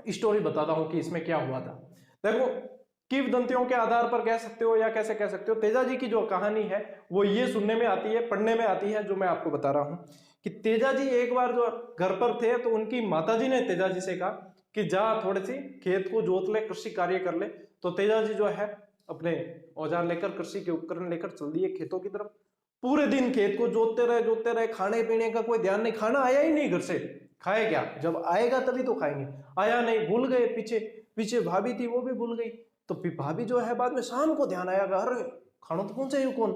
Story बताता हूं कि इसमें क्या हुआ था। देखो, किंवदंतियों के आधार पर कह सकते हो या कैसे कह सकते हो, तेजा जी की जो कहानी है वो ये सुनने में आती है, पढ़ने में आती है, जो मैं आपको बता रहा हूं कि तेजा जी एक बार जो घर पर थे तो उनकी माता जी ने तेजा जी से कहा कि जा थोड़ी सी खेत को जोत ले, कृषि कार्य कर ले। तो तेजा जी जो है अपने औजार लेकर, कृषि के उपकरण लेकर चल दिए खेतों की तरफ। पूरे दिन खेत को जोतते रहे, खाने पीने का कोई ध्यान नहीं, खाना आया ही नहीं घर से, खाए क्या, जब आएगा तभी तो खाएंगे, आया नहीं, भूल गए। पीछे पीछे भाभी थी वो भी भूल गई। तो फिर भाभी जो है बाद में शाम को ध्यान आया, अरे खाना तो पहुंचा ही कौन,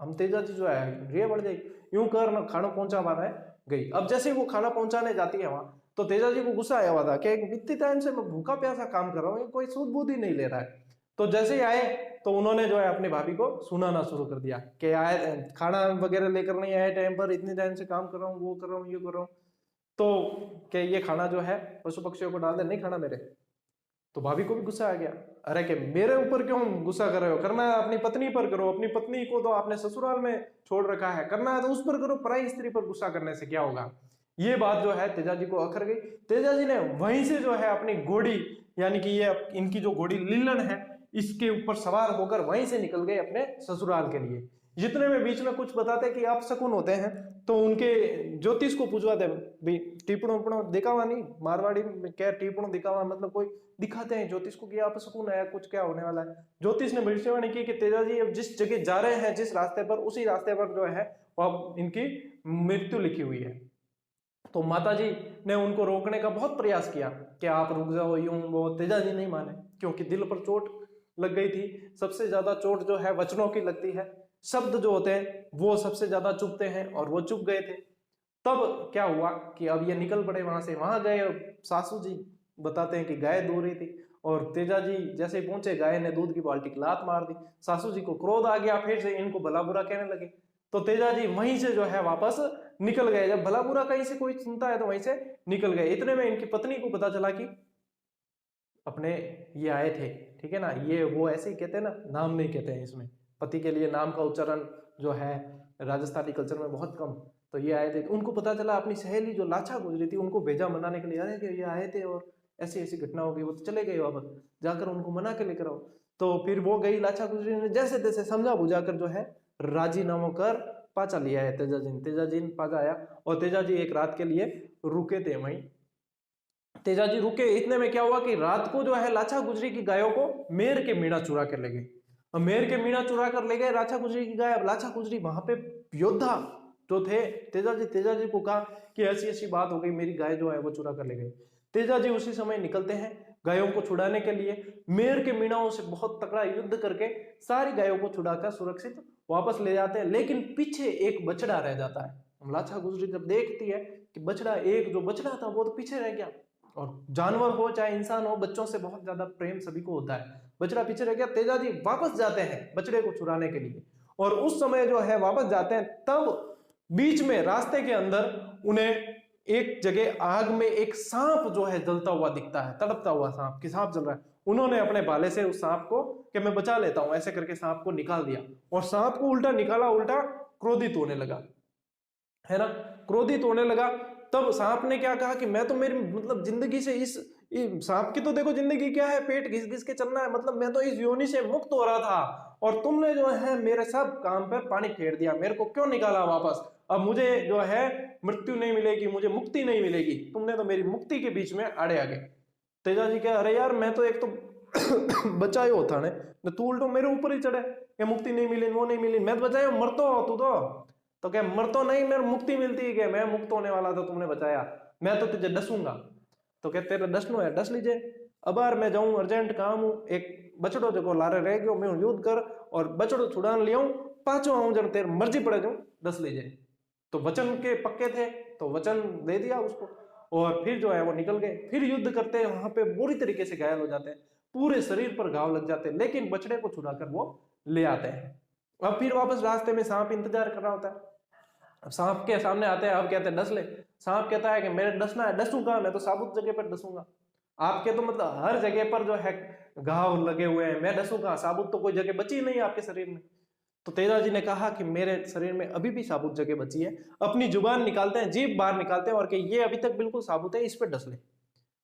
हम तेजा जी जो है रे बढ़ गई, यूं कर ना खाना पहुंचा पा रहा है, गई। अब जैसे वो खाना पहुंचाने जाती है वहां, तो तेजा जी को गुस्सा आया हुआ था कि इतनी टाइम से मैं भूखा प्यासा काम कर रहा हूँ, कोई सूद बूद ही नहीं ले रहा है। तो जैसे ही आए तो उन्होंने जो है अपनी भाभी को सुनाना शुरू कर दिया कि आए खाना वगैरह लेकर नहीं आए टाइम पर, इतने टाइम से काम कर रहा हूँ, वो कर रहा हूँ, ये कर रहा हूँ, तो कि ये खाना जो है पशु पक्षियों को डाल दे, नहीं खाना मेरे। तो भाभी को भी गुस्सा आ गया, अरे कि मेरे ऊपर क्यों गुस्सा कर रहे हो, करना है अपनी पत्नी पर करो, अपनी पत्नी को तो आपने ससुराल में छोड़ रखा है, करना है तो उस पर करो, पराई स्त्री पर गुस्सा करने से क्या होगा। ये बात जो है तेजा जी को अखर गई। तेजा जी ने वहीं से जो है अपनी घोड़ी, यानी कि ये इनकी जो घोड़ी लीलन है, इसके ऊपर सवार होकर वहीं से निकल गए अपने ससुराल के लिए। जितने में बीच में कुछ बताते कि आप शकुन होते हैं, तो उनके ज्योतिष को पूछवाते भाई, टीपणों उपणों दिखावा नहीं, मारवाड़ी में क्या टीपणों दिखावा मतलब कोई दिखाते हैं ज्योतिष को कि आप शकुन है, कुछ क्या होने वाला है। ज्योतिष ने भविष्यवाणी की कि तेजा जी अब जिस जगह जा रहे हैं, जिस रास्ते पर, उसी रास्ते पर जो है अब इनकी मृत्यु लिखी हुई है। तो माता जी ने उनको रोकने का बहुत प्रयास किया कि आप रुक जाओ, यूं वो, तेजा जी नहीं माने, क्योंकि दिल पर चोट लग गई थी। सबसे ज्यादा चोट जो है वचनों की लगती है, शब्द जो होते हैं वो सबसे ज्यादा चुभते हैं, और वो चुभ गए थे। तब क्या हुआ कि अब ये निकल पड़े वहां से, वहां गए। सासू जी बताते हैं कि गाय दूह रही थी, और तेजा जी जैसे ही पहुंचे, गाय ने दूध की बाल्टी की लात मार दी। सासू जी को क्रोध आ गया, फिर से इनको भला बुरा कहने लगे। तो तेजा जी वहीं से जो है वापस निकल गए। जब भला बुरा कहीं से कोई सुनता है तो वहीं से निकल गए। इतने में इनकी पत्नी को पता चला कि अपने ये आए थे, ठीक है ना, ये वो ऐसे ही कहते हैं ना, नाम नहीं कहते हैं इसमें, पति के लिए नाम का उच्चारण जो है राजस्थानी कल्चर में बहुत कम। तो ये आए थे, उनको पता चला, अपनी सहेली जो लाछा गुजरी थी उनको भेजा मनाने के लिए, अरे कि ये आए थे और ऐसी ऐसी घटना हो गई, वो तो चले गए वापस, जाकर उनको मना के लेकर आओ। तो फिर वो गई, लाछा गुजरी ने जैसे तैसे समझा बुझाकर जो है राजीनामा कर पाचा लिया है तेजा जी ने पाचा आया। और तेजा जी एक रात के लिए रुके थे वहीं। तेजा जी रुके, इतने में क्या हुआ कि रात को जो है लाछा गुजरी की गायों को मेर के मीणा चुरा कर ले गए। अब मेर के मीणा चुरा कर ले गए लाछा गुजरी की गाय। अब लाछा गुजरी वहां पे योद्धा जो थे, तेजा जी को कहा कि ऐसी ऐसी बात हो गई, मेरी गाय जो है वो चुरा कर ले गए। तेजा जी उसी समय निकलते हैं गायों को छुड़ाने के लिए, मेर के मीणाओं से बहुत तगड़ा युद्ध करके सारी गायों को छुड़ाकर सुरक्षित वापस ले जाते हैं। लेकिन पीछे एक बछड़ा रह जाता है। लाछा गुजरी जब देखती है कि बछड़ा, एक जो बछड़ा था वो तो पीछे रह गया, और जानवर हो चाहे इंसान हो, बच्चों से बहुत ज्यादा प्रेम सभी को होता है, बछड़ा पीछे रह गया। तेजा जी वापस जाते हैं बछड़े को छुड़ाने के लिए, और उस समय जो है वापस जाते हैं, तब बीच में रास्ते के अंदर उन्हें एक जगह आग में एक सांप जो है जलता हुआ दिखता है, तड़पता हुआ सांप, कि सांप जल रहा है। उन्होंने अपने भाले से उस सांप को कि मैं बचा लेता हूं, ऐसे करके सांप को निकाल दिया, और सांप को उल्टा निकाला, उल्टा क्रोधित होने लगा, है ना, क्रोधित होने लगा। तब सांप ने क्या कहा कि मैं तो मेरी मतलब जिंदगी से इस सांप की तो देखो जिंदगी क्या है, पेट घिस घिस के चलना है, मतलब मैं तो इस योनि से मुक्त हो रहा था, और तुमने जो है मेरे सब काम पे पानी फेर दिया, मेरे को क्यों निकाला वापस, अब मुझे जो है मृत्यु नहीं मिलेगी, मुझे मुक्ति नहीं मिलेगी, तुमने तो मेरी मुक्ति के बीच में आड़े आ गए। तेजा जी क्या, अरे यार मैं तो एक तो बचाए होता ने, तू उल्टो मेरे ऊपर ही चढ़े, ये मुक्ति नहीं मिली, वो नहीं मिली, मैं तो बचाया, मर तू तो क्या मर तो नहीं, मेरे मुक्ति मिलती है, क्या मैं मुक्त होने वाला था, तुमने बचाया, मैं तो तुझे डसूंगा। तो क्या तेरा डसनो है, डस लीजिए, अब यार मैं जाऊं, अर्जेंट काम हूं, एक बछड़ो जो लारे रह गयो, मैं युद्ध कर और बछड़ो छुड़ान लिया, पांचों आऊं जब तेरे मर्जी पड़े जाऊं, डस लीजिए। तो वचन के पक्के थे, तो वचन दे दिया उसको, और फिर जो है वो निकल गए। फिर युद्ध करते हैं, वहां पे बुरी तरीके से घायल हो जाते हैं, पूरे शरीर पर घाव लग जाते हैं, लेकिन बछड़े को छुड़ाकर वो ले आते हैं। अब फिर वापस रास्ते में सांप इंतजार कर रहा होता है। अब सांप के सामने आते हैं, अब कहते हैं डस ले। सांप कहता है कि मेरे डसना है, डसूंगा, मैं तो साबुत जगह पर डसूंगा, आपके तो मतलब हर जगह पर जो है घाव लगे हुए हैं, मैं डसूंगा, साबुत तो कोई जगह बची नहीं आपके शरीर में। तो तेजा जी ने कहा कि मेरे शरीर में अभी भी साबुत जगह बची है। अपनी जुबान निकालते हैं, जीभ बाहर निकालते हैं और कि ये अभी तक बिल्कुल साबुत है, इस पे डस ले।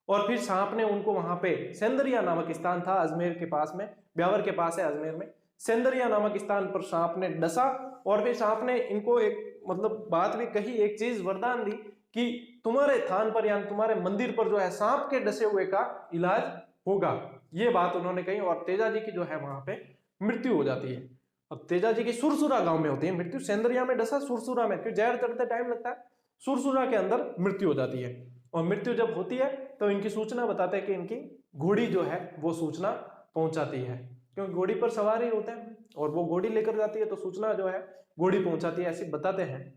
और फिर सांप ने उनको वहां पे, सेंदरिया नामक स्थान था अजमेर के पास में, ब्यावर के पास है अजमेर में, सेंदरिया नामक स्थान पर सांप ने डसा। और फिर सांप ने इनको एक मतलब बात भी कही, एक चीज वरदान दी कि तुम्हारे थान पर या तुम्हारे मंदिर पर जो है सांप के डसे हुए का इलाज होगा। ये बात उन्होंने कही और तेजा जी की जो है वहां पे मृत्यु हो जाती है। अब तेजा जी की सुरसुरा गांव में होती है मृत्यु, सेंदरिया में डसा, सुरसुरा में, क्यों जहर चढ़ते टाइम लगता है, सुरसुरा के अंदर मृत्यु हो जाती है। और मृत्यु जब होती है तो इनकी सूचना बताते हैं कि इनकी घोड़ी जो है वो सूचना पहुंचाती है, क्योंकि घोड़ी पर सवार ही होते हैं और वो घोड़ी लेकर जाती है तो सूचना जो है घोड़ी पहुंचाती है, ऐसे बताते हैं।